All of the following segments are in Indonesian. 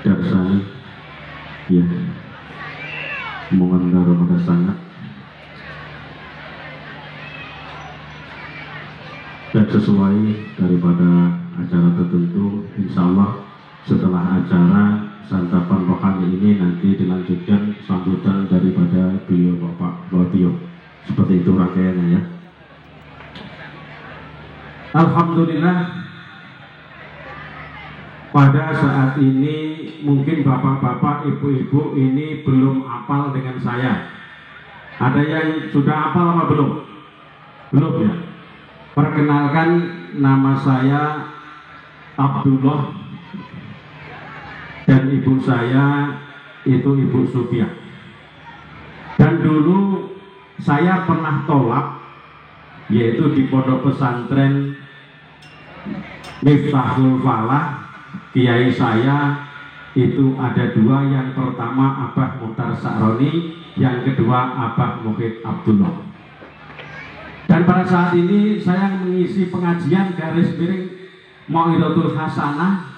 Darsani ya mengenal pada sangat dan sesuai daripada acara tertentu. Insya Allah setelah acara santapan rohani ini nanti dilanjutkan sambutan daripada beliau Bapak Lotio, seperti itu rangkaiannya ya. Alhamdulillah, pada saat ini mungkin bapak-bapak, ibu-ibu ini belum hafal dengan saya. Ada yang sudah hafal apa belum? Belum ya. Perkenalkan, nama saya Abdullah dan ibu saya itu Ibu Supiah. Dan dulu saya pernah tolak, yaitu di pondok pesantren Miftahul Falah. Kiai saya itu ada dua, yang pertama Abah Muhtar Sa'roni, yang kedua Abah Muhid Abdullah. Dan pada saat ini saya mengisi pengajian garis miring Mau'izatul Hasanah,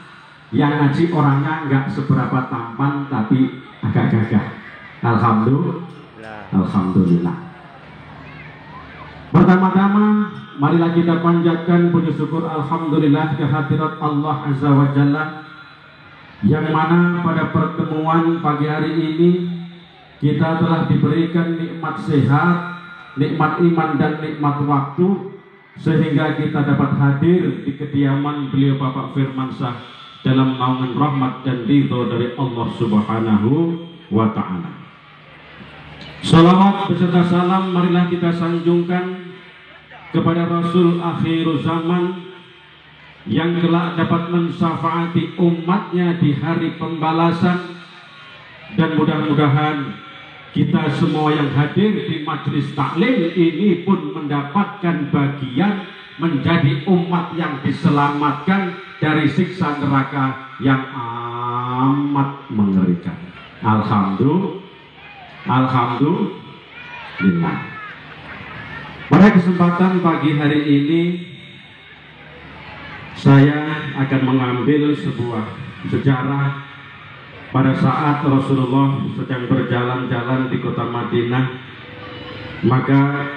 yang ngaji orangnya nggak seberapa tampan tapi agak gagah. Alhamdulillah. Pertama-tama marilah kita panjatkan puji syukur alhamdulillah kehadirat Allah Azza wa Jalla, yang mana pada pertemuan pagi hari ini kita telah diberikan nikmat sehat, nikmat iman dan nikmat waktu, sehingga kita dapat hadir di kediaman beliau Bapak Firmansyah dalam naungan rahmat dan ridho dari Allah Subhanahu wa Ta'ala. Salawat beserta salam marilah kita sanjungkan kepada Rasul akhir zaman, yang kelak dapat mensyafaati umatnya di hari pembalasan. Dan mudah-mudahan kita semua yang hadir di majelis taklim ini pun mendapatkan bagian menjadi umat yang diselamatkan dari siksa neraka yang amat mengerikan. Alhamdulillah. Pada kesempatan pagi hari ini saya akan mengambil sebuah sejarah pada saat Rasulullah sedang berjalan-jalan di kota Madinah. Maka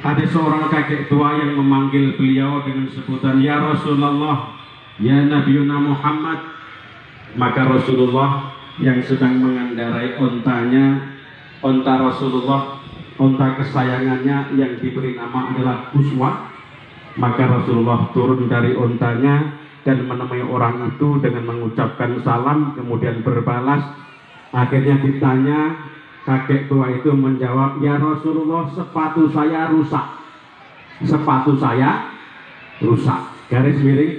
ada seorang kakek tua yang memanggil beliau dengan sebutan ya Rasulullah, ya Nabiyuna Muhammad. Maka Rasulullah yang sedang mengendarai ontanya, onta Rasulullah, onta kesayangannya yang diberi nama adalah Buswa, maka Rasulullah turun dari ontanya dan menemui orang itu dengan mengucapkan salam, kemudian berbalas. Akhirnya ditanya, kakek tua itu menjawab, ya Rasulullah, sepatu saya rusak. Sepatu saya rusak, garis miring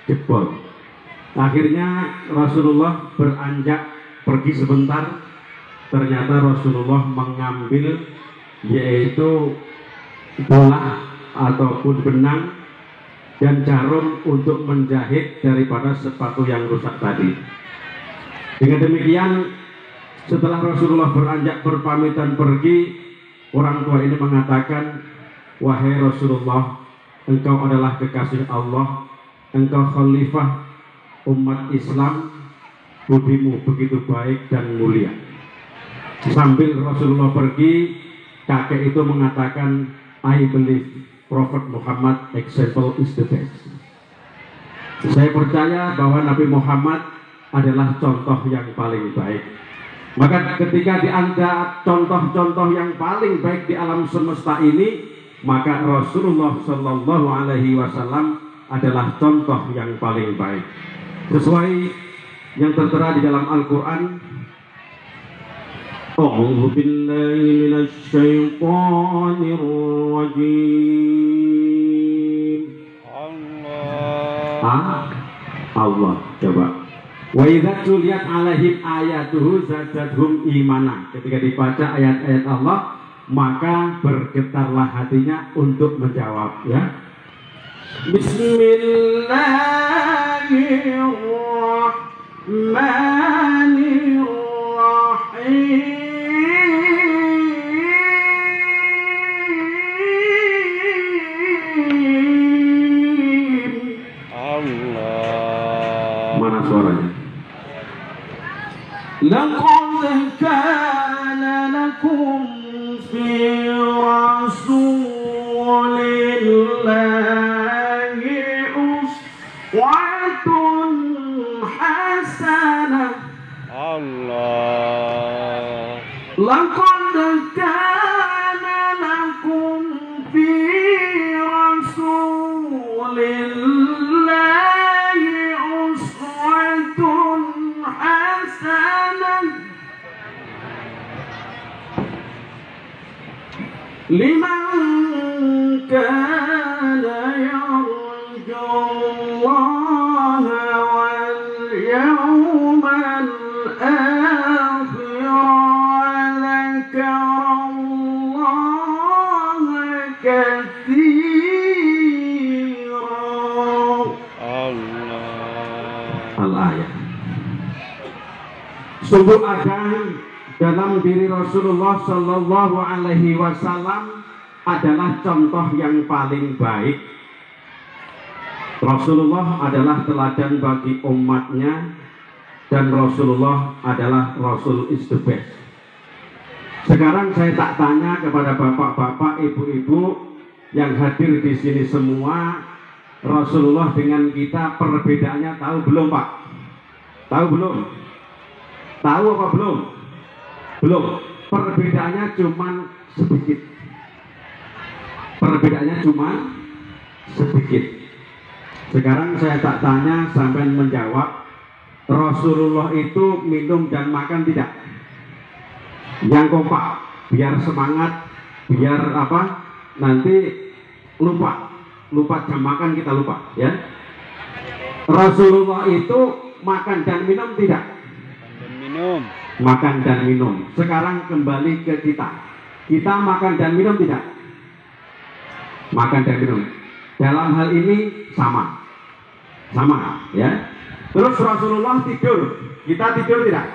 jebol. Akhirnya Rasulullah beranjak pergi sebentar. Ternyata Rasulullah mengambil yaitu bola ataupun benang dan jarum untuk menjahit daripada sepatu yang rusak tadi. Dengan demikian, setelah Rasulullah beranjak berpamitan pergi, orang tua ini mengatakan, wahai Rasulullah, engkau adalah kekasih Allah, engkau khalifah umat Islam, budimu begitu baik dan mulia. Sambil Rasulullah pergi, kakek itu mengatakan, I believe Prophet Muhammad example is the best. Saya percaya bahwa Nabi Muhammad adalah contoh yang paling baik. Maka ketika di antara contoh-contoh yang paling baik di alam semesta ini, maka Rasulullah Shallallahu Alaihi Wasallam adalah contoh yang paling baik. Sesuai yang tertera di dalam Al-Quran, A'udzu billahi minasy syaithanir rajim. Allah coba. Wa idza tuliyat alaihim ayatuhu zadatuhum imana. Ketika dibaca ayat-ayat Allah, maka bergetarlah hatinya untuk menjawab, ya. Bismillahirrahmanirrahim. Mana suaranya? لقد كان لكم في رسول الله أسوة حسنة. الله. لقد كان لكم في رسول الله أسوة حسنة لمن كان يرجو الله واليوم الآخر وذكر الله كثيرا. Al-ayat. Sungguh ada dalam diri Rasulullah Shallallahu Alaihi Wasallam adalah contoh yang paling baik. Rasulullah adalah teladan bagi umatnya, dan Rasulullah adalah Rasul is the best. Sekarang saya tak tanya kepada bapak-bapak, ibu-ibu yang hadir di sini semua, Rasulullah dengan kita perbedaannya tahu belum, Pak? Tahu belum? Tahu apa belum? Belum. Perbedaannya cuma sedikit. Perbedaannya cuma sedikit. Sekarang saya tak tanya sampai menjawab, Rasulullah itu minum dan makan tidak? Yang kompak, biar semangat, biar apa? Nanti lupa jam makan, kita lupa, ya. Rasulullah itu makan dan minum tidak? Makan dan minum. Sekarang kembali ke kita. Kita makan dan minum tidak? Makan dan minum. Dalam hal ini sama, ya. Terus Rasulullah tidur, kita tidur tidak?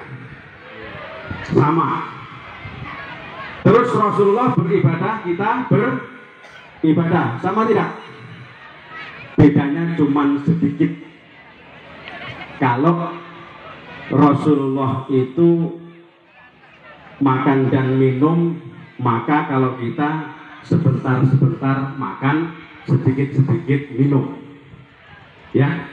Sama. Terus Rasulullah beribadah, kita beribadah, sama tidak? Bedanya cuma sedikit. Kalau Rasulullah itu makan dan minum, maka kalau kita sebentar-sebentar makan, sedikit-sedikit minum, ya.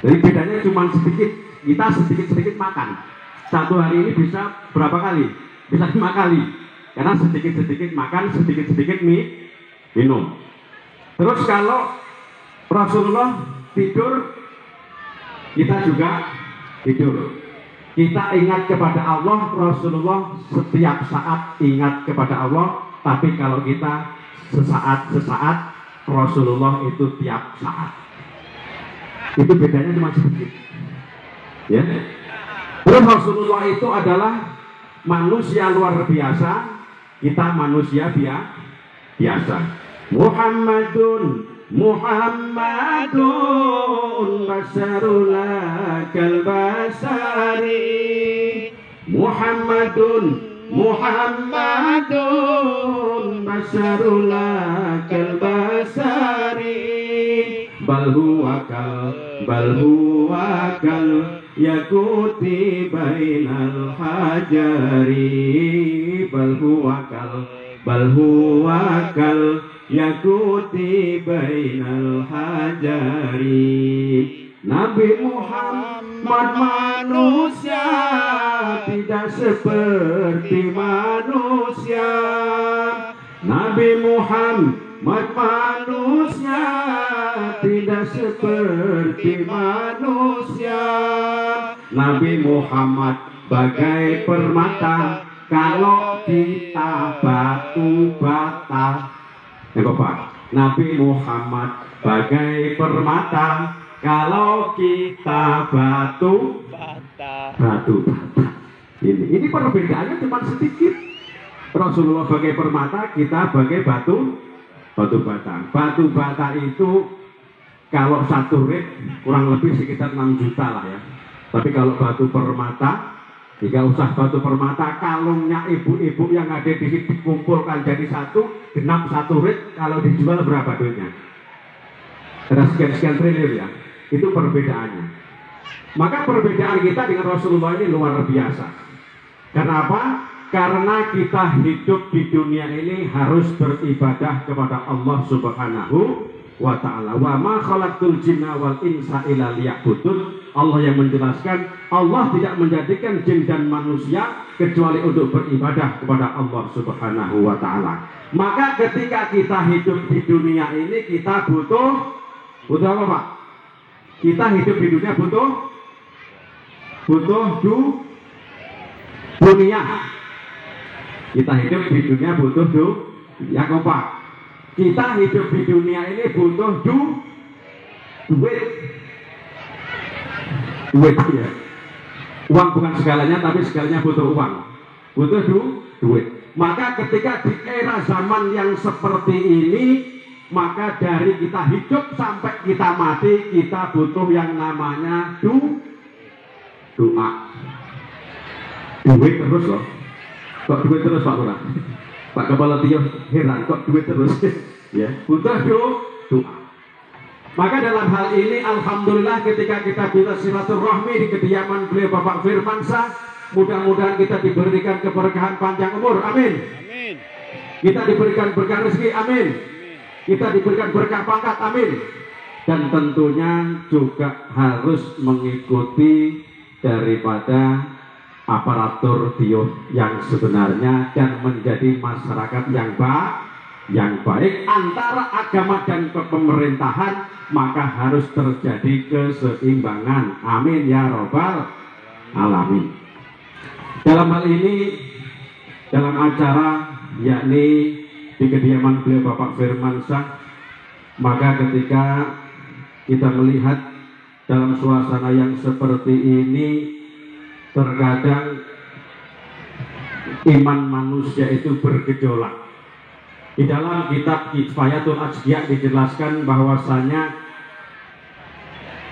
Jadi bedanya cuma sedikit. Kita sedikit-sedikit makan. Satu hari ini bisa berapa kali? Bisa 5 kali. Karena sedikit-sedikit makan, sedikit-sedikit minum. Terus kalau Rasulullah tidur, kita juga tidur. Kita ingat kepada Allah, Rasulullah setiap saat ingat kepada Allah. Tapi kalau kita sesaat-sesaat, Rasulullah itu tiap saat. Itu bedanya cuma sedikit, ya. Terus Rasulullah itu adalah manusia luar biasa, kita manusia biasa. Muhammadun basaruna kalbasari. Muhammadun basaruna kalbasari. Bal huwa kal yakuti bainal hajari. Bal huwa kal yakuti bainal hajari. Nabi Muhammad manusia tidak seperti manusia. Nabi Muhammad manusia tidak seperti manusia. Nabi Muhammad bagai permata, kalau kita batu bata. Ya Bapak, Nabi Muhammad bagai permata, kalau kita batu bata. Ini perbedaannya cuma sedikit. Rasulullah bagai permata, kita bagai batu bata. Batu bata itu kalau satu rit kurang lebih sekitar 6 juta lah ya. Tapi kalau batu permata, jika usah batu permata, kalungnya ibu-ibu yang ada di sini dikumpulkan jadi genap satu rit, kalau dijual berapa duitnya? Ada sekian-sekian triliun ya. Itu perbedaannya. Maka perbedaan kita dengan Rasulullah ini luar biasa. Kenapa? Karena kita hidup di dunia ini harus beribadah kepada Allah Subhanahu wa ta'ala. Wa ma khalaqtul jinna wal insa illa liya'budun. Allah yang menjelaskan, Allah tidak menjadikan jin dan manusia kecuali untuk beribadah kepada Allah Subhanahu wa ta'ala. Maka ketika kita hidup di dunia ini, kita butuh apa, Pak? Kita hidup di dunia butuh dunia. Kita hidup di dunia butuh ya Pak. Kita hidup di dunia ini butuh duit ya. Uang bukan segalanya, tapi segalanya butuh uang. Butuh duit. Maka ketika di era zaman yang seperti ini, maka dari kita hidup sampai kita mati, kita butuh yang namanya doa. Duit terus loh. Kok duit terus Pak Lurah? Pak Kepala Tio heran kok duit terus. Ya, butuh doa. Maka dalam hal ini alhamdulillah ketika kita bisa silaturahmi di kediaman beliau Bapak Firmansyah, mudah-mudahan kita diberikan keberkahan panjang umur. Amin. Amin. Kita diberikan berkah rezeki. Amin. Kita diberikan berkah pangkat. Amin. Dan tentunya juga harus mengikuti daripada aparatur yang sebenarnya dan menjadi masyarakat yang baik antara agama dan pemerintahan, maka harus terjadi keseimbangan. Amin ya robbal alamin. Dalam hal ini, dalam acara yakni di kediaman beliau Bapak Firmansyah, maka ketika kita melihat dalam suasana yang seperti ini, terkadang iman manusia itu bergejolak. Di dalam kitab Kifayatul Asqiya dijelaskan bahwasanya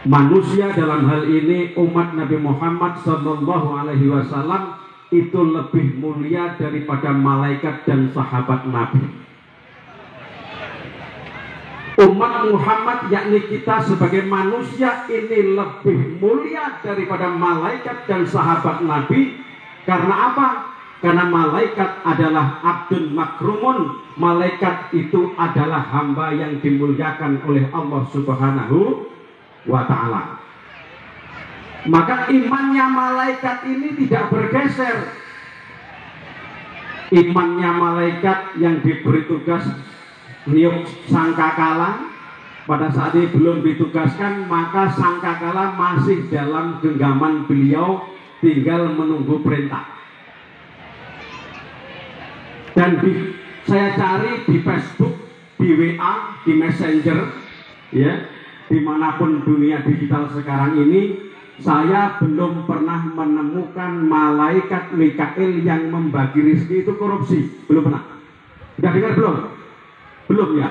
manusia dalam hal ini umat Nabi Muhammad SAW itu lebih mulia daripada malaikat dan sahabat Nabi. Umat Muhammad yakni kita sebagai manusia ini lebih mulia daripada malaikat dan sahabat Nabi. Karena apa? Karena malaikat adalah abdun makrumun. Malaikat itu adalah hamba yang dimuliakan oleh Allah Subhanahu wa ta'ala. Maka imannya malaikat ini tidak bergeser. Imannya malaikat yang diberi tugas niup sangkakala, pada saat ini belum ditugaskan, maka sangkakala masih dalam genggaman beliau, tinggal menunggu perintah. Dan saya cari di Facebook, di WA, di Messenger, ya, dimanapun dunia digital sekarang ini, saya belum pernah menemukan malaikat Mikail yang membagi rezeki itu korupsi. Belum pernah. Sudah dengar belum? Belum ya.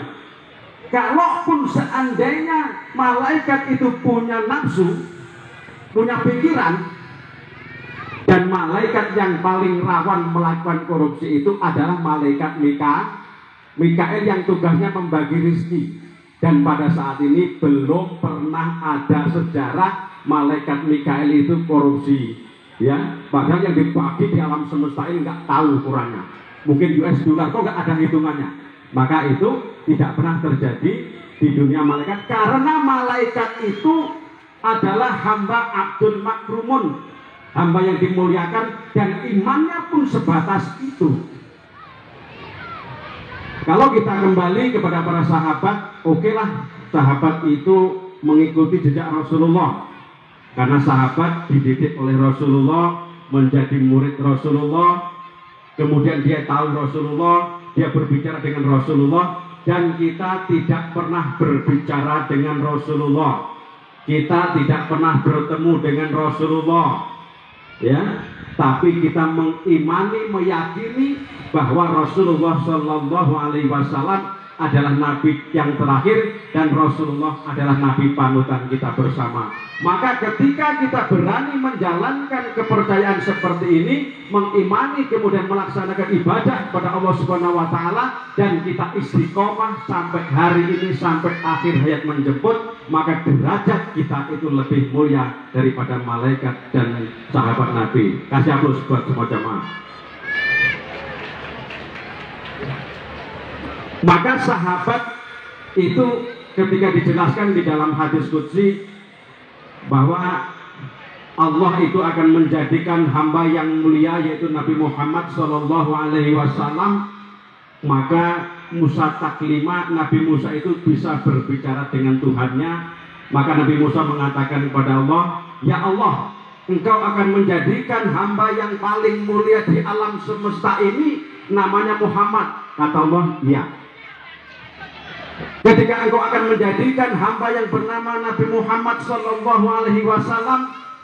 Kalaupun seandainya malaikat itu punya nafsu, punya pikiran, dan malaikat yang paling rawan melakukan korupsi itu adalah malaikat Mikail yang tugasnya membagi rezeki. Dan pada saat ini belum pernah ada sejarah malaikat Mikail itu korupsi, ya. Padahal yang dibagi di alam semesta ini nggak tahu ukurannya. Mungkin US dollar kok nggak ada hitungannya. Maka itu tidak pernah terjadi di dunia malaikat, karena malaikat itu adalah hamba abdul makrumun, hamba yang dimuliakan, dan imannya pun sebatas itu. Kalau kita kembali kepada para sahabat, okelah sahabat itu mengikuti jejak Rasulullah, karena sahabat dididik oleh Rasulullah, menjadi murid Rasulullah, kemudian dia tahu Rasulullah, dia berbicara dengan Rasulullah, dan kita tidak pernah berbicara dengan Rasulullah, kita tidak pernah bertemu dengan Rasulullah, ya, tapi kita mengimani, meyakini bahwa Rasulullah Shallallahu Alaihi Wasallam adalah nabi yang terakhir dan Rasulullah adalah nabi panutan kita bersama. Maka ketika kita berani menjalankan kepercayaan seperti ini, mengimani kemudian melaksanakan ibadah kepada Allah Subhanahu wa taala, dan kita istiqomah sampai hari ini, sampai akhir hayat menjemput, maka derajat kita itu lebih mulia daripada malaikat dan sahabat Nabi. Kasih aplaus buat semua jamaah. Maka sahabat itu ketika dijelaskan di dalam hadis qudsi bahwa Allah itu akan menjadikan hamba yang mulia yaitu Nabi Muhammad SAW, maka Musa taklima, Nabi Musa itu bisa berbicara dengan Tuhannya. Maka Nabi Musa mengatakan kepada Allah, ya Allah, Engkau akan menjadikan hamba yang paling mulia di alam semesta ini namanya Muhammad. Kata Allah, ya. Ketika Engkau akan menjadikan hamba yang bernama Nabi Muhammad SAW,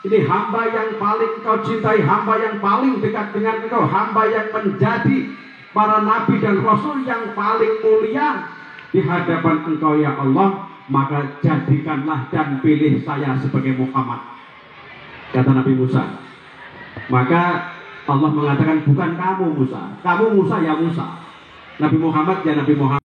ini hamba yang paling Engkau cintai, hamba yang paling dekat dengan Engkau, hamba yang menjadi para nabi dan rasul yang paling mulia di hadapan Engkau ya Allah, maka jadikanlah dan pilih saya sebagai Muhammad, kata Nabi Musa. Maka Allah mengatakan, bukan kamu Musa, kamu Musa ya Musa, Nabi Muhammad ya Nabi Muhammad.